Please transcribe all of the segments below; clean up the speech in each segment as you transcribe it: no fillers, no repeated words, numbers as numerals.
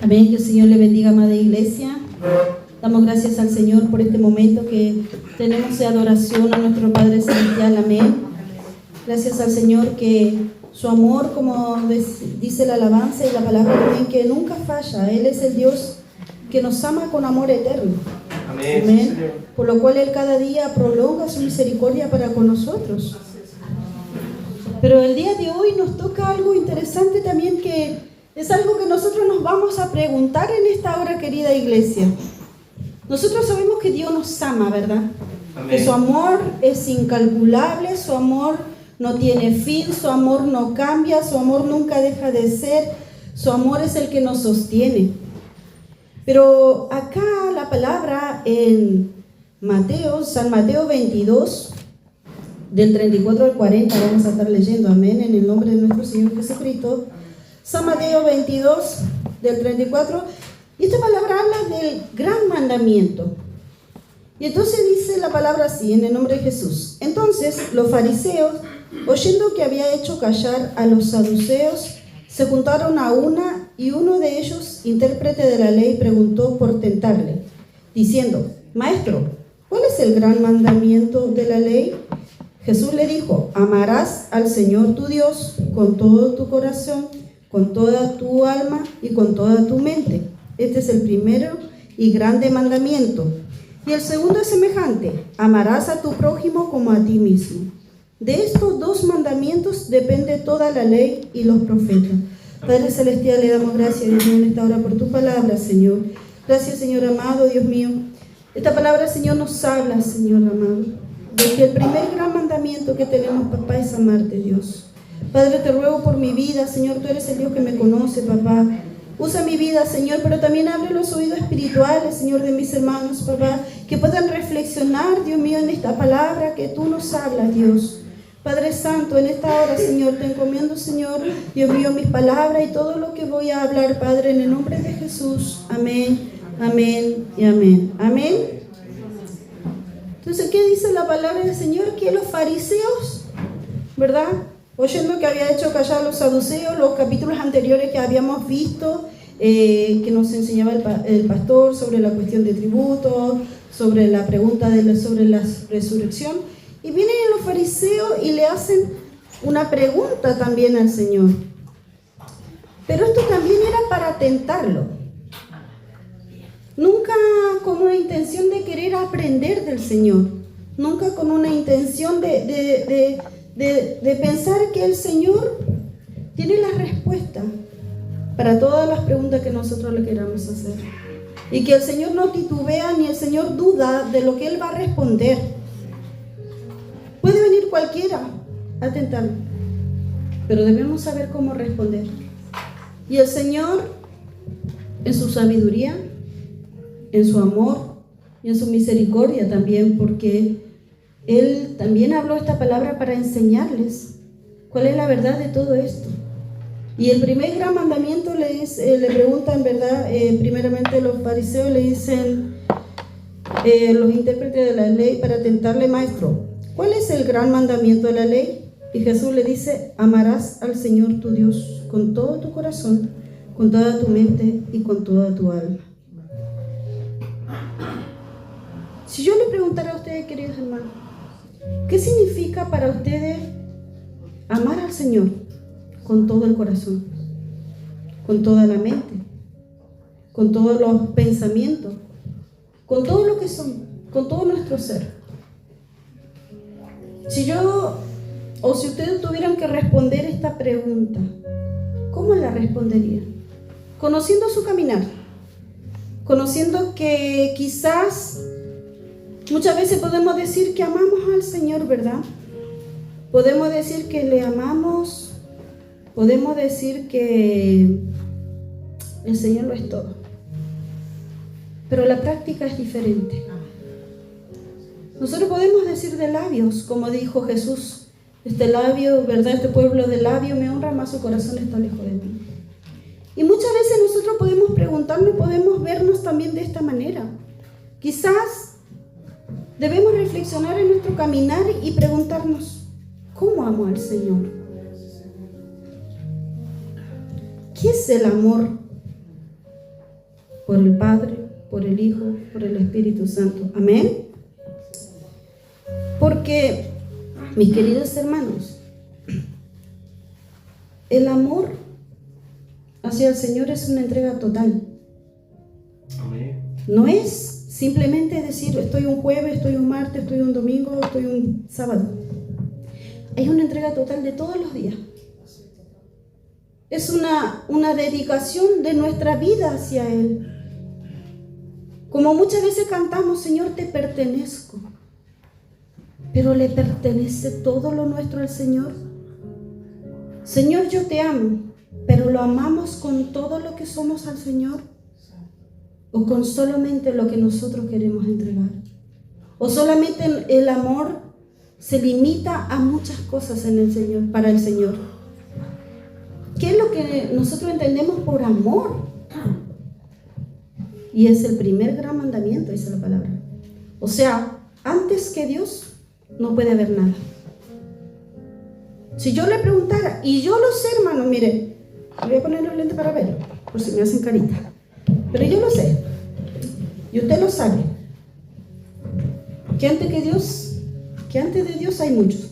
Amén, que el Señor le bendiga, amada iglesia. Damos gracias al Señor por este momento que tenemos de adoración a nuestro Padre Celestial. Amén. Gracias al Señor que su amor, como dice la alabanza y la palabra también, que nunca falla. Él es el Dios que nos ama con amor eterno. Amén. Amén. Por lo cual Él cada día prolonga su misericordia para con nosotros. Pero el día de hoy nos toca algo interesante también, que es algo que nosotros nos vamos a preguntar en esta hora, querida iglesia. Nosotros sabemos que Dios nos ama, ¿verdad? Amén. Que su amor es incalculable, su amor no tiene fin, su amor no cambia, su amor nunca deja de ser, su amor es el que nos sostiene. Pero acá la palabra en San Mateo 22, del 34 al 40, vamos a estar leyendo, amén, en el nombre de nuestro Señor Jesucristo. San Mateo 22, del 34, y esta palabra habla del gran mandamiento. Y entonces dice la palabra así, en el nombre de Jesús. Entonces los fariseos, oyendo que había hecho callar a los saduceos, se juntaron a una, y uno de ellos, intérprete de la ley, preguntó por tentarle, diciendo: Maestro, ¿cuál es el gran mandamiento de la ley? Jesús le dijo: amarás al Señor tu Dios con todo tu corazón, con toda tu alma y con toda tu mente. Este es el primero y grande mandamiento. Y el segundo es semejante: amarás a tu prójimo como a ti mismo. De estos dos mandamientos depende toda la ley y los profetas. Padre Celestial, le damos gracias, Dios mío, en esta hora por tu palabra, Señor. Gracias, Señor amado, Dios mío. Esta palabra, Señor, nos habla, Señor amado, de que el primer gran mandamiento que tenemos, papá, es amarte, Dios. Padre, te ruego por mi vida, Señor, tú eres el Dios que me conoce, papá. Usa mi vida, Señor, pero también abre los oídos espirituales, Señor, de mis hermanos, papá, que puedan reflexionar, Dios mío, en esta palabra que tú nos hablas, Dios. Padre Santo, en esta hora, Señor, te encomiendo, Señor, Dios mío, mis palabras y todo lo que voy a hablar, Padre, en el nombre de Jesús. Amén, amén y amén. Amén. Entonces, ¿qué dice la palabra del Señor? Que los fariseos, ¿verdad?, oyendo que había hecho callar a los saduceos, los capítulos anteriores que habíamos visto, que nos enseñaba el pastor sobre la cuestión de tributos, sobre la pregunta sobre la resurrección, y vienen los fariseos y le hacen una pregunta también al Señor. Pero esto también era para tentarlo. Nunca con una intención de querer aprender del Señor, nunca con una intención de pensar que el Señor tiene la respuesta para todas las preguntas que nosotros le queramos hacer, y que el Señor no titubea ni el Señor duda de lo que Él va a responder. Puede venir cualquiera a tentar, pero debemos saber cómo responder. Y el Señor, en su sabiduría, en su amor y en su misericordia también, porque Él también habló esta palabra para enseñarles cuál es la verdad de todo esto. Y el primer gran mandamiento le preguntan, ¿verdad? Primeramente los fariseos le dicen, los intérpretes de la ley, para tentarle: Maestro, ¿cuál es el gran mandamiento de la ley? Y Jesús le dice: amarás al Señor tu Dios con todo tu corazón, con toda tu mente y con toda tu alma. Si yo le preguntara a ustedes, queridos hermanos, ¿qué significa para ustedes amar al Señor con todo el corazón, con toda la mente, con todos los pensamientos, con todo lo que son, con todo nuestro ser? Si ustedes tuvieran que responder esta pregunta, ¿cómo la responderían? Conociendo su caminar, conociendo que quizás muchas veces podemos decir que amamos al Señor, ¿verdad? Podemos decir que le amamos, podemos decir que el Señor lo es todo, pero la práctica es diferente. Nosotros podemos decir de labios, como dijo Jesús: este labio, ¿verdad?, este pueblo de labio me honra, mas su corazón está lejos de mí. Y muchas veces nosotros podemos preguntarnos, podemos vernos también de esta manera. Quizás debemos reflexionar en nuestro caminar y preguntarnos: ¿cómo amo al Señor? ¿Qué es el amor? Por el Padre, por el Hijo, por el Espíritu Santo. Amén. Porque, mis queridos hermanos, el amor hacia el Señor es una entrega total. Amén. No es simplemente decir estoy un jueves, estoy un martes, estoy un domingo, estoy un sábado. Es una entrega total de todos los días. Es una dedicación de nuestra vida hacia Él. Como muchas veces cantamos, Señor, te pertenezco. Pero ¿le pertenece todo lo nuestro al Señor? Señor, yo te amo, pero ¿lo amamos con todo lo que somos al Señor? ¿O con solamente lo que nosotros queremos entregar? ¿O solamente el amor se limita a muchas cosas en el Señor, para el Señor? ¿Qué es lo que nosotros entendemos por amor? Y es el primer gran mandamiento, dice la palabra. O sea, antes que Dios no puede haber nada. Si yo le preguntara, y yo lo sé, hermano, mire, voy a poner los lentes para verlo, por si me hacen carita. Pero yo lo sé, y usted lo sabe, que antes de Dios hay muchos.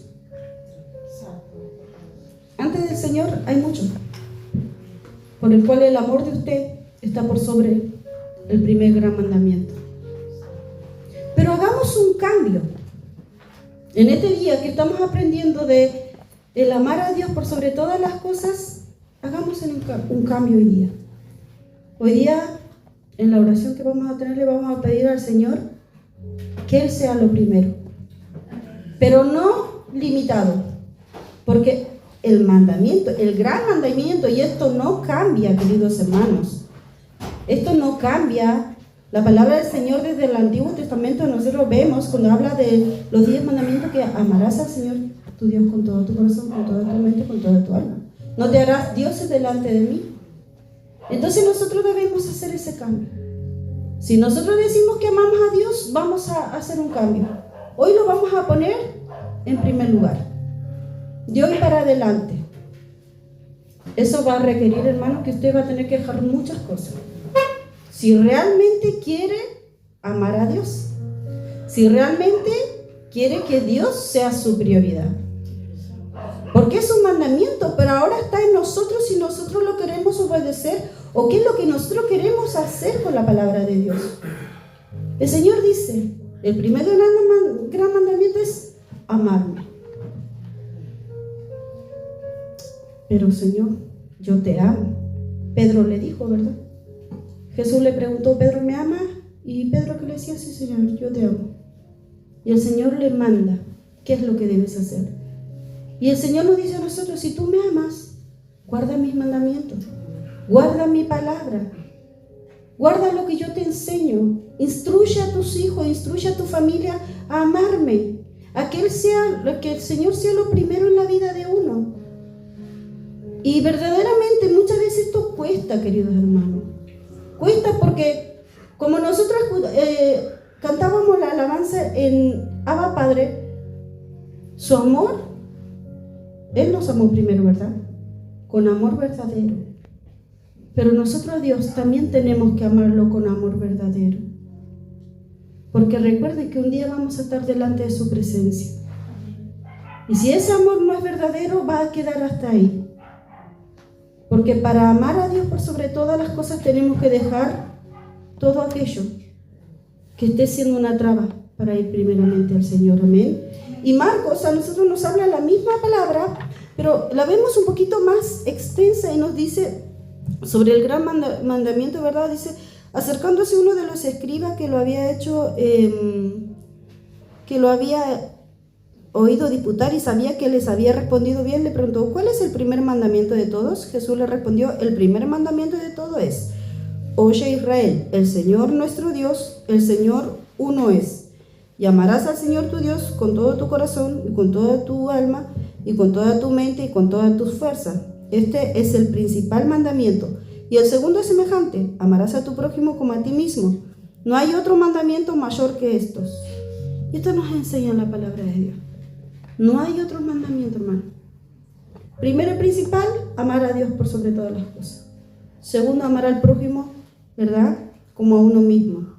Antes del Señor hay muchos, por el cual el amor de usted está por sobre el primer gran mandamiento. Pero hagamos un cambio. En este día que estamos aprendiendo de el amar a Dios por sobre todas las cosas, hagamos un cambio hoy día. Hoy día, en la oración que vamos a tener, le vamos a pedir al Señor que Él sea lo primero, pero no limitado, porque el mandamiento, el gran mandamiento, y esto no cambia, queridos hermanos, esto no cambia. La palabra del Señor desde el Antiguo Testamento nosotros vemos cuando habla de los 10 mandamientos, que amarás al Señor tu Dios con todo tu corazón, con toda tu mente, con toda tu alma. No te harás dioses delante de mí. Entonces nosotros debemos hacer ese cambio. Si nosotros decimos que amamos a Dios, vamos a hacer un cambio. Hoy lo vamos a poner en primer lugar. De hoy para adelante. Eso va a requerir, hermano, que usted va a tener que dejar muchas cosas. Si realmente quiere amar a Dios, si realmente quiere que Dios sea su prioridad, porque es un mandamiento, pero ahora está en nosotros si nosotros lo queremos obedecer o qué es lo que nosotros queremos hacer con la palabra de Dios. El Señor dice, el primer gran mandamiento es amarme. Pero Señor, yo te amo. Pedro le dijo, ¿verdad? Jesús le preguntó, ¿Pedro me ama? Y Pedro que le decía, sí Señor, yo te amo. Y el Señor le manda, ¿qué es lo que debes hacer? Y el Señor nos dice a nosotros, si tú me amas, guarda mis mandamientos, guarda mi palabra, guarda lo que yo te enseño, instruye a tus hijos, instruye a tu familia a amarme, a que el Señor sea lo primero en la vida de uno. Y verdaderamente muchas veces esto cuesta, queridos hermanos. Cuesta porque como nosotros cantábamos la alabanza en Abba Padre, su amor, Él nos amó primero, ¿verdad? Con amor verdadero. Pero nosotros a Dios también tenemos que amarlo con amor verdadero. Porque recuerden que un día vamos a estar delante de su presencia. Y si ese amor no es verdadero, va a quedar hasta ahí. Porque para amar a Dios por sobre todas las cosas tenemos que dejar todo aquello que esté siendo una traba para ir primeramente al Señor. Amén. Y Marcos a nosotros nos habla la misma palabra, pero la vemos un poquito más extensa y nos dice sobre el gran mandamiento, ¿verdad? Dice, acercándose uno de los escribas que lo había hecho, que lo había oído disputar y sabía que les había respondido bien, le preguntó, ¿cuál es el primer mandamiento de todos? Jesús le respondió, el primer mandamiento de todo es, oye Israel, el Señor nuestro Dios, el Señor uno es, y amarás al Señor tu Dios con todo tu corazón y con toda tu alma y con toda tu mente y con todas tus fuerzas. Este es el principal mandamiento. Y el segundo es semejante, amarás a tu prójimo como a ti mismo. No hay otro mandamiento mayor que estos. Y esto nos enseña la palabra de Dios. No hay otro mandamiento, hermano. Primero y principal, amar a Dios por sobre todas las cosas. Segundo, amar al prójimo, ¿verdad? Como a uno mismo.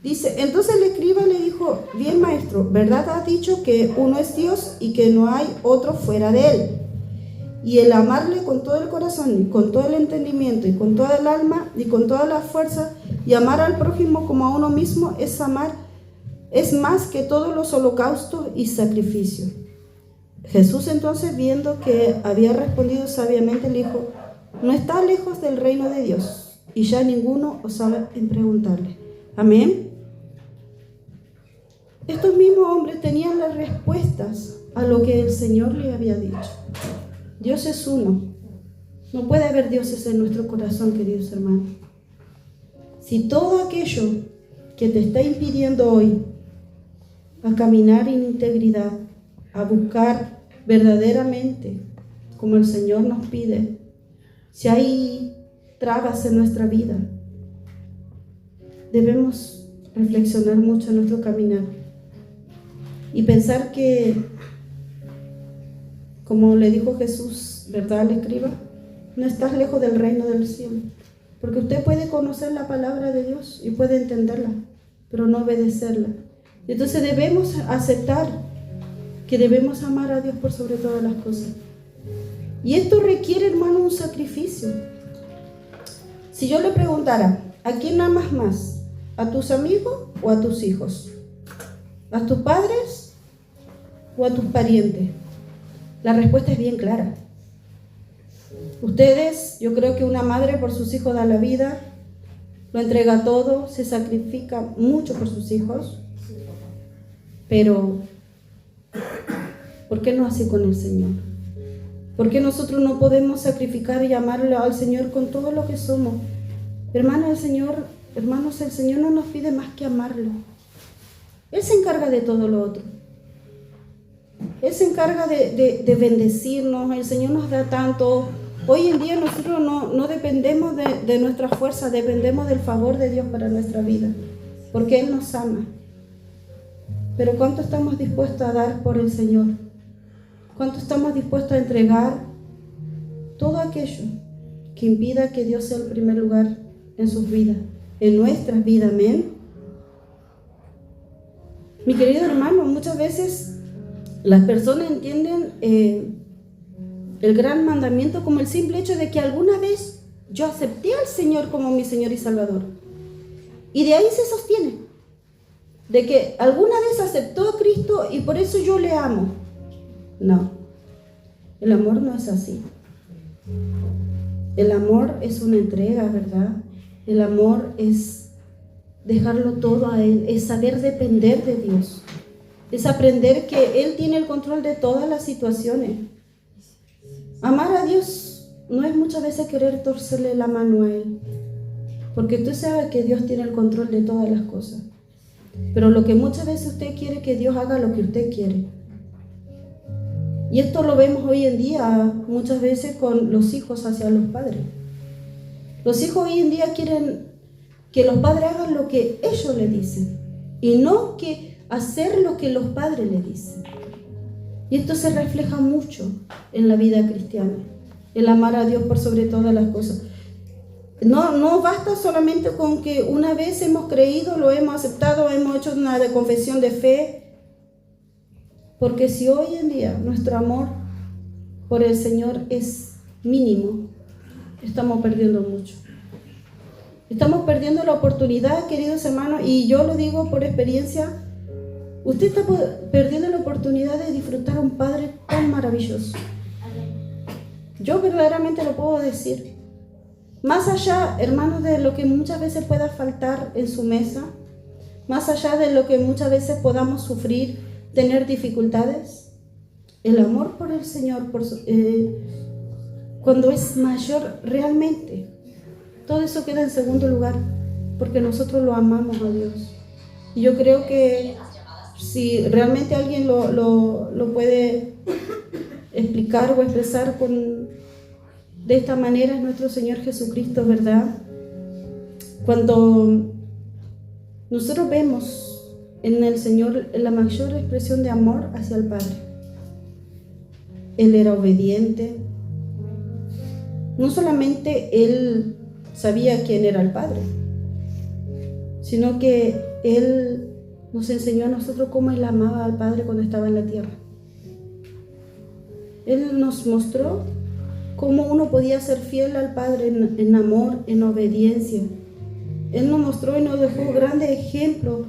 Dice, entonces el escriba le dijo, bien maestro, ¿verdad has dicho que uno es Dios y que no hay otro fuera de él? Y el amarle con todo el corazón y con todo el entendimiento y con toda el alma y con toda la fuerza y amar al prójimo como a uno mismo es más que todos los holocaustos y sacrificios. Jesús entonces, viendo que había respondido sabiamente, le dijo, no está lejos del reino de Dios, y ya ninguno osaba en preguntarle. Amén. Estos mismos hombres tenían las respuestas a lo que el Señor le había dicho. Dios es uno. No puede haber dioses en nuestro corazón, queridos hermanos. Si todo aquello que te está impidiendo hoy a caminar en integridad, a buscar verdaderamente como el Señor nos pide, si hay trabas en nuestra vida, debemos reflexionar mucho en nuestro caminar y pensar que, como le dijo Jesús, ¿verdad al escriba? No estás lejos del reino del cielo, porque usted puede conocer la palabra de Dios y puede entenderla, pero no obedecerla. Entonces debemos aceptar que debemos amar a Dios por sobre todas las cosas. Y esto requiere, hermano, un sacrificio. Si yo le preguntara, ¿a quién amas más? ¿A tus amigos o a tus hijos? ¿A tus padres o a tus parientes? La respuesta es bien clara. Ustedes, yo creo que una madre por sus hijos da la vida, lo entrega todo, se sacrifica mucho por sus hijos, pero ¿por qué no así con el Señor? ¿Por qué nosotros no podemos sacrificar y amarle al Señor con todo lo que somos? Hermanos, el Señor no nos pide más que amarlo. Él se encarga de todo lo otro. Él se encarga de bendecirnos. El Señor nos da tanto. Hoy en día nosotros no dependemos de nuestra fuerza, dependemos del favor de Dios para nuestra vida, porque Él nos ama. Pero ¿cuánto estamos dispuestos a dar por el Señor? ¿Cuánto estamos dispuestos a entregar todo aquello que impida que Dios sea el primer lugar en sus vidas, en nuestras vidas? Amén. Mi querido hermano, muchas veces las personas entienden el gran mandamiento como el simple hecho de que alguna vez yo acepté al Señor como mi Señor y Salvador. Y de ahí se sostiene, de que alguna vez aceptó a Cristo y por eso yo le amo. No, el amor no es así. El amor es una entrega, ¿verdad? El amor es dejarlo todo a Él, es saber depender de Dios, es aprender que Él tiene el control de todas las situaciones. Amar a Dios no es muchas veces querer torcerle la mano a Él, porque tú sabes que Dios tiene el control de todas las cosas. Pero lo que muchas veces usted quiere que Dios haga lo que usted quiere. Y esto lo vemos hoy en día muchas veces con los hijos hacia los padres. Los hijos hoy en día quieren que los padres hagan lo que ellos le dicen y no que hacer lo que los padres le dicen. Y esto se refleja mucho en la vida cristiana, el amar a Dios por sobre todas las cosas. No basta solamente con que una vez hemos creído, lo hemos aceptado, hemos hecho una confesión de fe, porque si hoy en día nuestro amor por el Señor es mínimo, estamos perdiendo mucho. Estamos perdiendo la oportunidad, queridos hermanos, y yo lo digo por experiencia, usted está perdiendo la oportunidad de disfrutar a un Padre tan maravilloso. Yo verdaderamente lo puedo decir. Más allá, hermanos, de lo que muchas veces pueda faltar en su mesa, más allá de lo que muchas veces podamos sufrir, tener dificultades, el amor por el Señor, cuando es mayor realmente, todo eso queda en segundo lugar, porque nosotros lo amamos a Dios. Y yo creo que si realmente alguien lo puede explicar o expresar de esta manera, es nuestro Señor Jesucristo, ¿verdad? Cuando nosotros vemos en el Señor la mayor expresión de amor hacia el Padre. Él era obediente, no solamente Él sabía quién era el Padre, sino que Él nos enseñó a nosotros cómo Él amaba al Padre cuando estaba en la tierra. Él nos mostró cómo uno podía ser fiel al Padre en amor, en obediencia. Él nos mostró y nos dejó grandes ejemplos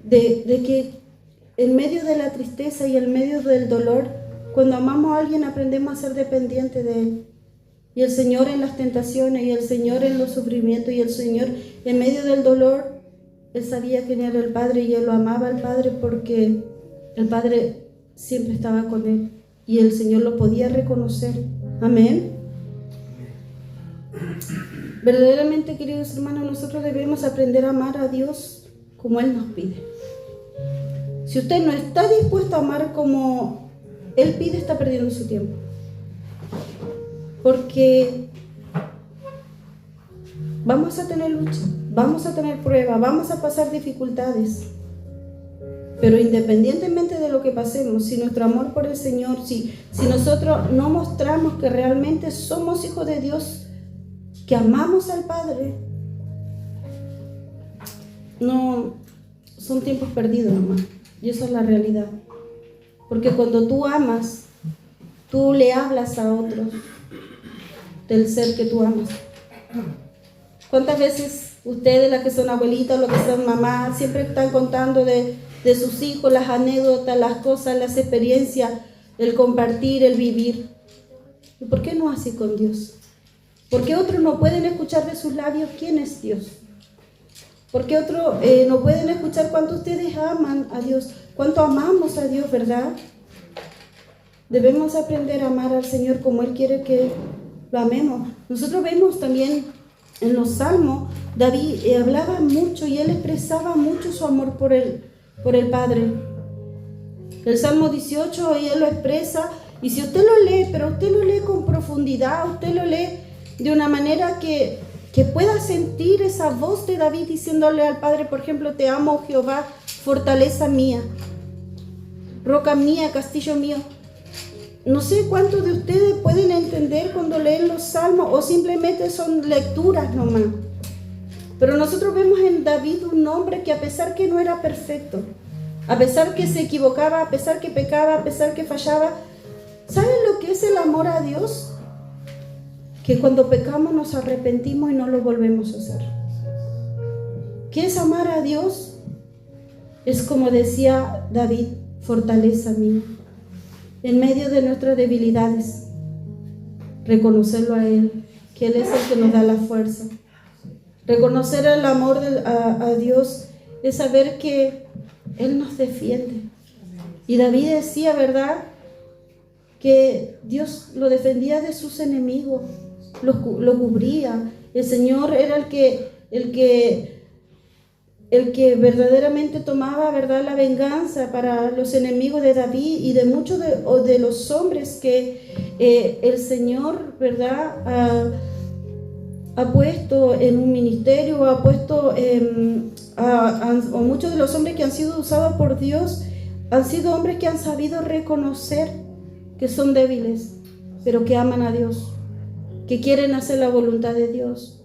de que en medio de la tristeza y en medio del dolor, cuando amamos a alguien aprendemos a ser dependientes de Él. Y el Señor en las tentaciones, y el Señor en los sufrimientos, y el Señor en medio del dolor, Él sabía quién era el Padre y Él lo amaba al Padre porque el Padre siempre estaba con Él y el Señor lo podía reconocer. Amén. Verdaderamente, queridos hermanos, nosotros debemos aprender a amar a Dios como Él nos pide. Si usted no está dispuesto a amar como Él pide, está perdiendo su tiempo. Porque vamos a tener lucha, vamos a tener pruebas, vamos a pasar dificultades. Pero independientemente de lo que pasemos, si nuestro amor por el Señor, si nosotros no mostramos que realmente somos hijos de Dios, que amamos al Padre, no, son tiempos perdidos, hermano. Y esa es la realidad. Porque cuando tú amas, tú le hablas a otros del ser que tú amas. ¿Cuántas veces ustedes, las que son abuelitas, los que son mamás, siempre están contando de sus hijos, las anécdotas, las cosas, las experiencias, el compartir, el vivir? ¿Y por qué no así con Dios? ¿Por qué otros no pueden escuchar de sus labios quién es Dios? ¿Por qué otros no pueden escuchar cuánto ustedes aman a Dios? ¿Cuánto amamos a Dios, verdad? Debemos aprender a amar al Señor como Él quiere que lo amemos. Nosotros vemos también en los salmos, David hablaba mucho y él expresaba mucho su amor por el Padre. El Salmo 18, y él lo expresa, y si usted lo lee, pero usted lo lee con profundidad, usted lo lee de una manera que pueda sentir esa voz de David diciéndole al Padre, por ejemplo, te amo, Jehová, fortaleza mía, roca mía, castillo mío. No sé cuántos de ustedes pueden entender cuando leen los salmos o simplemente son lecturas nomás. Pero nosotros vemos en David un hombre que a pesar que no era perfecto, a pesar que se equivocaba, a pesar que pecaba, a pesar que fallaba, ¿saben lo que es el amor a Dios? Que cuando pecamos nos arrepentimos y no lo volvemos a hacer. ¿Qué es amar a Dios? Es como decía David, fortaleza mía. En medio de nuestras debilidades, reconocerlo a Él, que Él es el que nos da la fuerza. Reconocer el amor a Dios es saber que Él nos defiende. Y David decía, ¿verdad?, que Dios lo defendía de sus enemigos, lo cubría. El Señor era el que verdaderamente tomaba, ¿verdad?, la venganza para los enemigos de David y de muchos de los hombres que el Señor, ¿verdad?, ha puesto en un ministerio, ha puesto o muchos de los hombres que han sido usados por Dios han sido hombres que han sabido reconocer que son débiles, pero que aman a Dios, que quieren hacer la voluntad de Dios,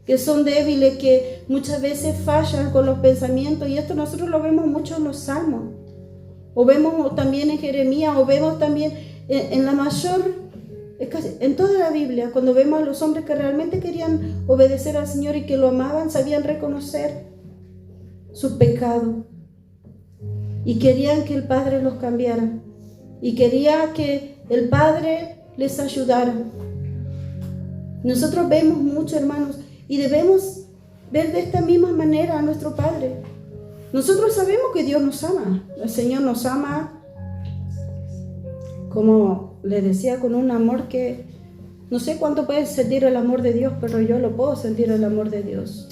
que son débiles, que muchas veces fallan con los pensamientos, y esto nosotros lo vemos mucho en los salmos, o vemos también en Jeremías, o vemos también en la mayor, en toda la Biblia, cuando vemos a los hombres que realmente querían obedecer al Señor y que lo amaban, sabían reconocer su pecado, y querían que el Padre los cambiara, y quería que el Padre les ayudara. Nosotros vemos mucho, hermanos, y debemos ver de esta misma manera a nuestro Padre. Nosotros sabemos que Dios nos ama. El Señor nos ama, como le decía, con un amor que no sé cuánto puede sentir el amor de Dios, pero yo lo puedo sentir, el amor de Dios.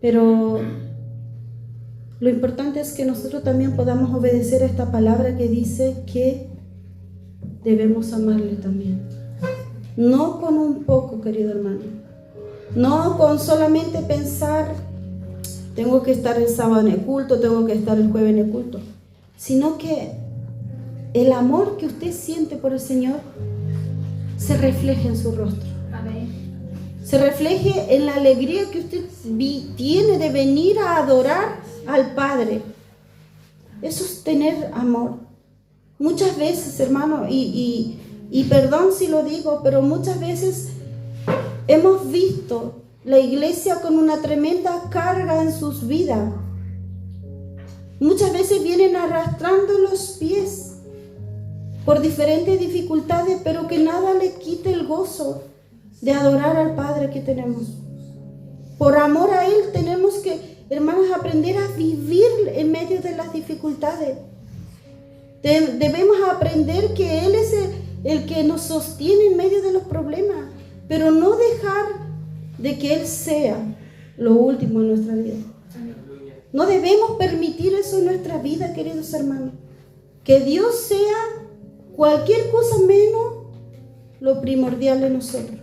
Pero lo importante es que nosotros también podamos obedecer a esta palabra que dice que debemos amarle también. No con un poco, querido hermano. No con solamente pensar, tengo que estar el sábado en el culto, tengo que estar el jueves en el culto. Sino que el amor que usted siente por el Señor se refleje en su rostro. Amén. Se refleje en la alegría que usted tiene de venir a adorar al Padre. Eso es tener amor. Muchas veces, hermano, y perdón si lo digo, pero muchas veces hemos visto la iglesia con una tremenda carga en sus vidas. Muchas veces vienen arrastrando los pies por diferentes dificultades, pero que nada le quite el gozo de adorar al Padre que tenemos. Por amor a Él tenemos que, hermanos, aprender a vivir en medio de las dificultades. Debemos aprender que Él es el que nos sostiene en medio de los problemas, pero no dejar de que Él sea lo último en nuestra vida. No debemos permitir eso en nuestra vida, queridos hermanos. Que Dios sea cualquier cosa menos lo primordial en nosotros,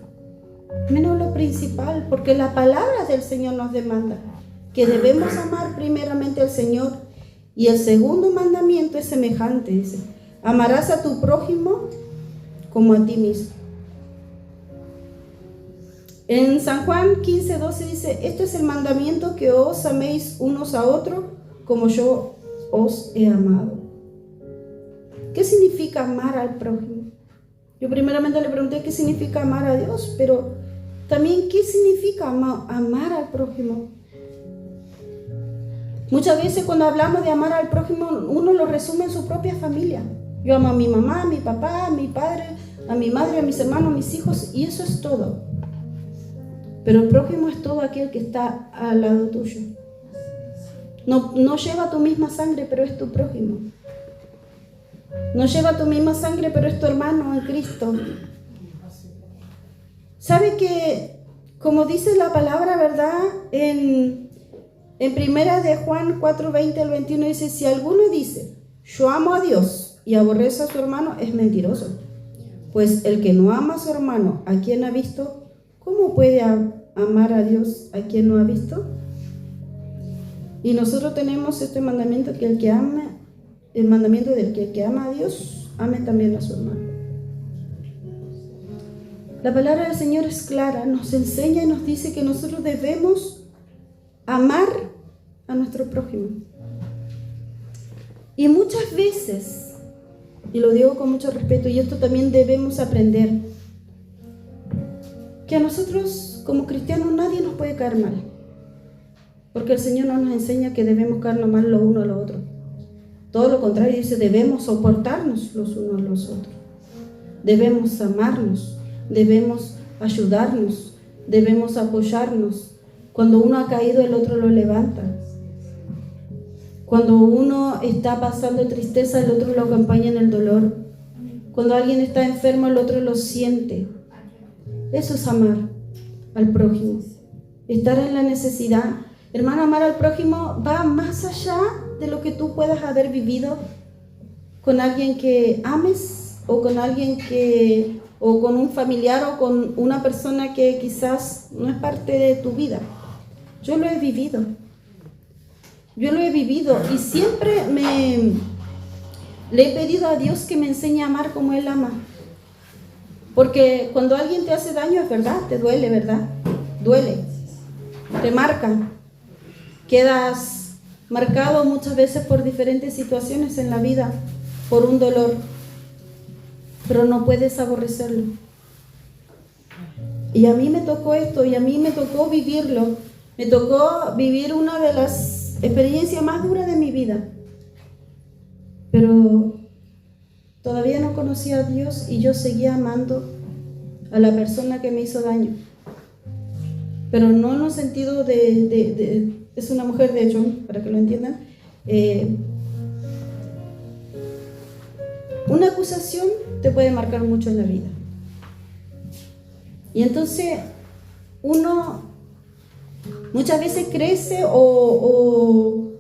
menos lo principal, porque la palabra del Señor nos demanda que debemos amar primeramente al Señor, y el segundo mandamiento es semejante, dice: amarás a tu prójimo como a ti mismo. En San Juan 15:12 dice: esto es el mandamiento, que os améis unos a otros como yo os he amado. ¿Qué significa amar al prójimo? Yo primeramente le pregunté qué significa amar a Dios, pero también qué significa amar al prójimo. Muchas veces cuando hablamos de amar al prójimo, uno lo resume en su propia familia. Yo amo a mi mamá, a mi papá, a mi padre, a mi madre, a mis hermanos, a mis hijos, y eso es todo. Pero el prójimo es todo aquel que está al lado tuyo. No lleva tu misma sangre, pero es tu prójimo. No lleva tu misma sangre, pero es tu hermano en Cristo. ¿Sabe que, como dice la palabra, verdad? En primera de Juan 4:20 al 21 dice: si alguno dice, yo amo a Dios, y aborrece a su hermano, es mentiroso. Pues el que no ama a su hermano, a quien ha visto, ¿cómo puede amar a Dios a quien no ha visto? Y nosotros tenemos este mandamiento, que el que ama, el mandamiento del que ama a Dios, ame también a su hermano. La palabra del Señor es clara, nos enseña y nos dice que nosotros debemos amar a nuestro prójimo. Y muchas veces, y lo digo con mucho respeto, y esto también debemos aprender, que a nosotros como cristianos nadie nos puede caer mal, porque el Señor no nos enseña que debemos caernos mal los unos a los otros. Todo lo contrario, dice: debemos soportarnos los unos a los otros, debemos amarnos, debemos ayudarnos, debemos apoyarnos. Cuando uno ha caído, el otro lo levanta. Cuando uno está pasando tristeza, el otro lo acompaña en el dolor. Cuando alguien está enfermo, el otro lo siente. Eso es amar al prójimo, estar en la necesidad. Hermano, amar al prójimo va más allá de lo que tú puedas haber vivido con alguien que ames, o con alguien o con un familiar, o con una persona que quizás no es parte de tu vida. Yo lo he vivido. Y siempre le he pedido a Dios que me enseñe a amar como Él ama. Porque cuando alguien te hace daño, es verdad, te duele, ¿verdad? Duele, te marca. Quedas marcado muchas veces por diferentes situaciones en la vida, por un dolor, pero no puedes aborrecerlo. Y a mí me tocó esto, y a mí me tocó vivirlo. Me tocó vivir una de las experiencias más duras de mi vida. Pero todavía no conocía a Dios, y yo seguía amando a la persona que me hizo daño. Pero no en el sentido es una mujer, de hecho, para que lo entiendan. Una acusación te puede marcar mucho en la vida. Y entonces uno muchas veces crece o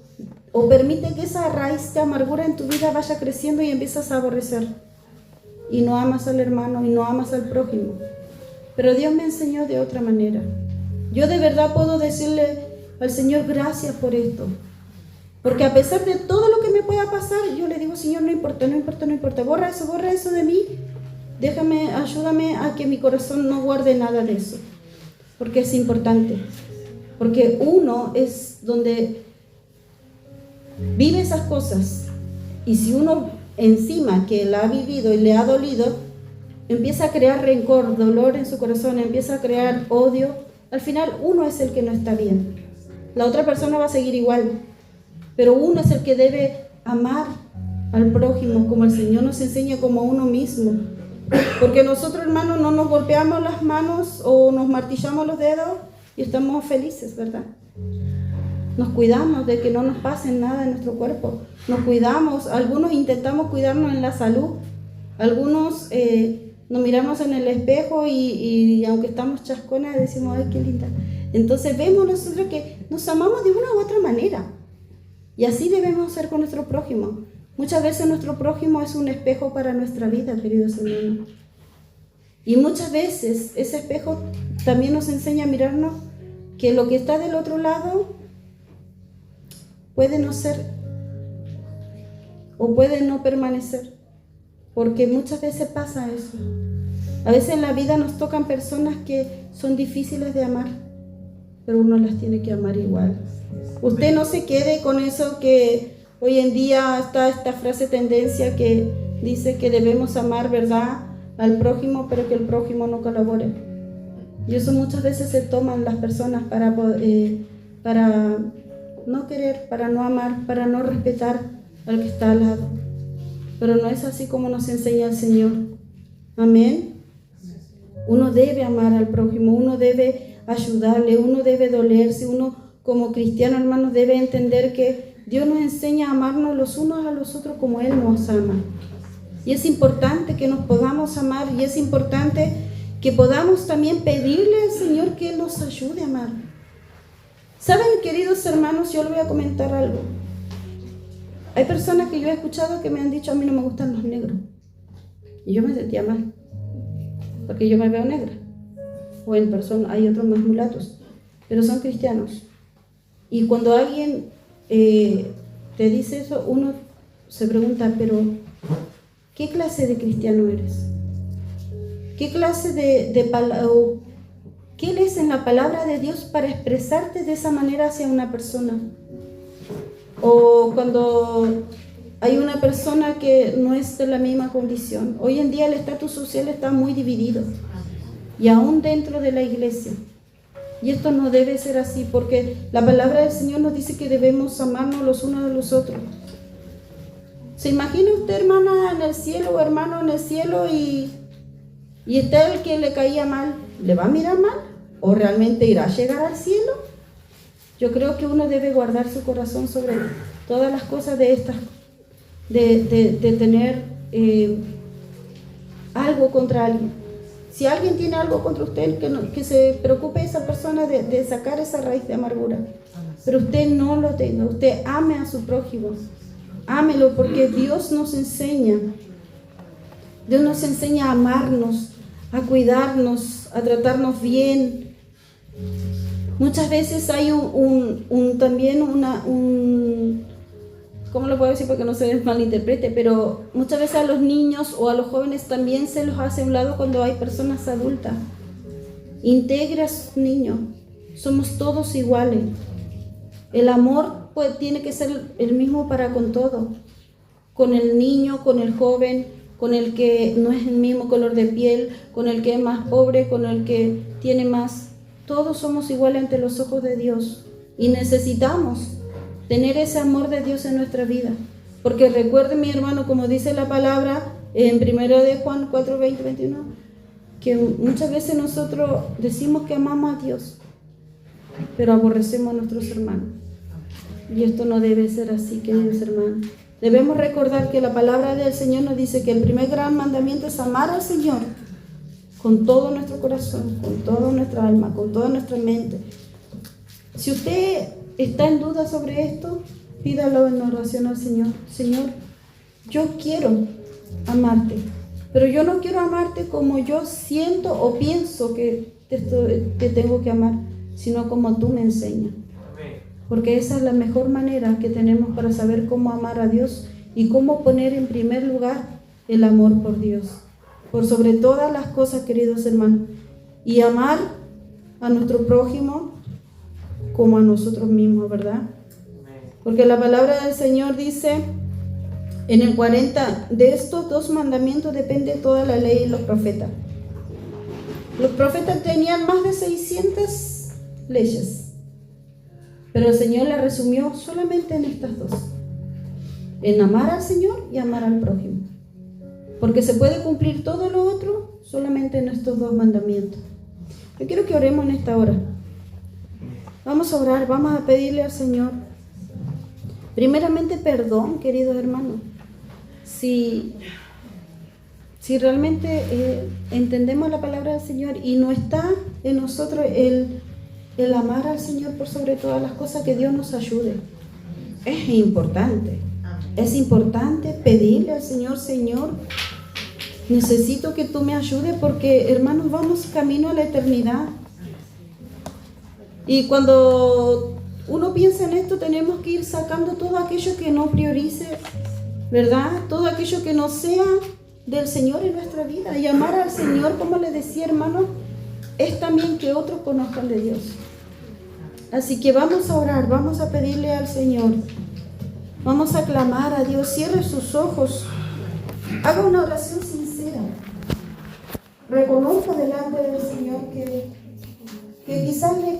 permite que esa raíz de amargura en tu vida vaya creciendo, y empiezas a aborrecer. Y no amas al hermano, y no amas al prójimo. Pero Dios me enseñó de otra manera. Yo de verdad puedo decirle al Señor: gracias por esto. Porque a pesar de todo lo que me pueda pasar, yo le digo: Señor, no importa, borra eso de mí. ayúdame a que mi corazón no guarde nada de eso, porque es importante, porque uno es donde vive esas cosas, y si uno encima que la ha vivido y le ha dolido, empieza a crear rencor, dolor en su corazón, empieza a crear odio, al final uno es el que no está bien. La otra persona va a seguir igual, pero uno es el que debe amar al prójimo como el Señor nos enseña, como a uno mismo. Porque nosotros, hermanos, no nos golpeamos las manos o nos martillamos los dedos y estamos felices, ¿verdad? Nos cuidamos de que no nos pase nada en nuestro cuerpo. Nos cuidamos, algunos intentamos cuidarnos en la salud, algunos nos miramos en el espejo y aunque estamos chasconas decimos, ay, qué linda. Entonces vemos nosotros que nos amamos de una u otra manera. Y así debemos ser con nuestro prójimo. Muchas veces nuestro prójimo es un espejo para nuestra vida, queridos hermanos. Y muchas veces ese espejo también nos enseña a mirarnos que lo que está del otro lado puede no ser o puede no permanecer. Porque muchas veces pasa eso. A veces en la vida nos tocan personas que son difíciles de amar, pero uno las tiene que amar igual. Usted no se quede con eso que hoy en día está esta frase tendencia que dice que debemos amar, ¿verdad?, al prójimo, pero que el prójimo no colabore. Y eso muchas veces se toman las personas para no querer, para no amar, para no respetar al que está al lado. Pero no es así como nos enseña el Señor. Amén. Uno debe amar al prójimo, uno debe ayudarle, uno debe dolerse, uno como cristiano, hermanos, debe entender que Dios nos enseña a amarnos los unos a los otros como Él nos ama. Y es importante que nos podamos amar, y es importante que podamos también pedirle al Señor que Él nos ayude a amar. ¿Saben, queridos hermanos? Yo les voy a comentar algo. Hay personas que yo he escuchado que me han dicho, a mí no me gustan los negros. Y yo me sentía mal, porque yo me veo negra. O en persona, hay otros más mulatos, pero son cristianos. Y cuando alguien te dice eso, uno se pregunta, pero ¿qué clase de cristiano eres? ¿Qué clase qué lees en la palabra de Dios para expresarte de esa manera hacia una persona? O cuando hay una persona que no es de la misma condición. Hoy en día el estatus social está muy dividido, y aún dentro de la iglesia. Y esto no debe ser así, porque la palabra del Señor nos dice que debemos amarnos los unos a los otros. ¿Se imagina usted, hermana, en el cielo o hermano en el cielo y está el que le caía mal? ¿Le va a mirar mal? ¿O realmente irá a llegar al cielo? Yo creo que uno debe guardar su corazón sobre todas las cosas de estas, de tener algo contra alguien. Si alguien tiene algo contra usted, que se preocupe esa persona de sacar esa raíz de amargura. Pero usted no lo tenga, usted ame a su prójimo. Ámelo, porque Dios nos enseña a amarnos, a cuidarnos, a tratarnos bien. Muchas veces hay ¿cómo lo puedo decir para que no se malinterprete? Pero muchas veces a los niños o a los jóvenes también se los hace a un lado cuando hay personas adultas. Integre a sus niños. Somos todos iguales. El amor tiene que ser el mismo para con todo. Con el niño, con el joven, con el que no es el mismo color de piel, con el que es más pobre, con el que tiene más. Todos somos iguales ante los ojos de Dios. Y necesitamos tener ese amor de Dios en nuestra vida. Porque recuerde, mi hermano, como dice la palabra en 1 de Juan 4, 20, 21, que muchas veces nosotros decimos que amamos a Dios, pero aborrecemos a nuestros hermanos. Y esto no debe ser así, queridos hermanos. Debemos recordar que la palabra del Señor nos dice que el primer gran mandamiento es amar al Señor con todo nuestro corazón, con toda nuestra alma, con toda nuestra mente. Si usted está en duda sobre esto, pídalo en oración al Señor. Señor, yo quiero amarte, pero yo no quiero amarte como yo siento o pienso que te tengo que amar, sino como tú me enseñas. Porque esa es la mejor manera que tenemos para saber cómo amar a Dios y cómo poner en primer lugar el amor por Dios. por sobre todas las cosas, queridos hermanos, y amar a nuestro prójimo como a nosotros mismos, ¿verdad? Porque la palabra del Señor dice en el 40, de estos 2 mandamientos depende toda la ley y los profetas. Los profetas tenían más de 600 leyes, pero el Señor las resumió solamente en estas 2, en amar al Señor y amar al prójimo, porque se puede cumplir todo lo otro solamente en estos 2 mandamientos. Yo quiero que oremos en esta hora. Vamos a orar, vamos a pedirle al Señor primeramente perdón, queridos hermanos. Si realmente entendemos la palabra del Señor y no está en nosotros el amar al Señor por sobre todas las cosas, que Dios nos ayude. Es importante pedirle al Señor: Señor, necesito que tú me ayudes, porque, hermanos, vamos camino a la eternidad. Y cuando uno piensa en esto, tenemos que ir sacando todo aquello que no priorice, ¿verdad? Todo aquello que no sea del Señor en nuestra vida. Y amar al Señor, como les decía, hermanos, es también que otros conozcan de Dios. Así que vamos a orar, vamos a pedirle al Señor, vamos a clamar a Dios. Cierre sus ojos, haga una oración sincera, reconozca delante del Señor que quizás le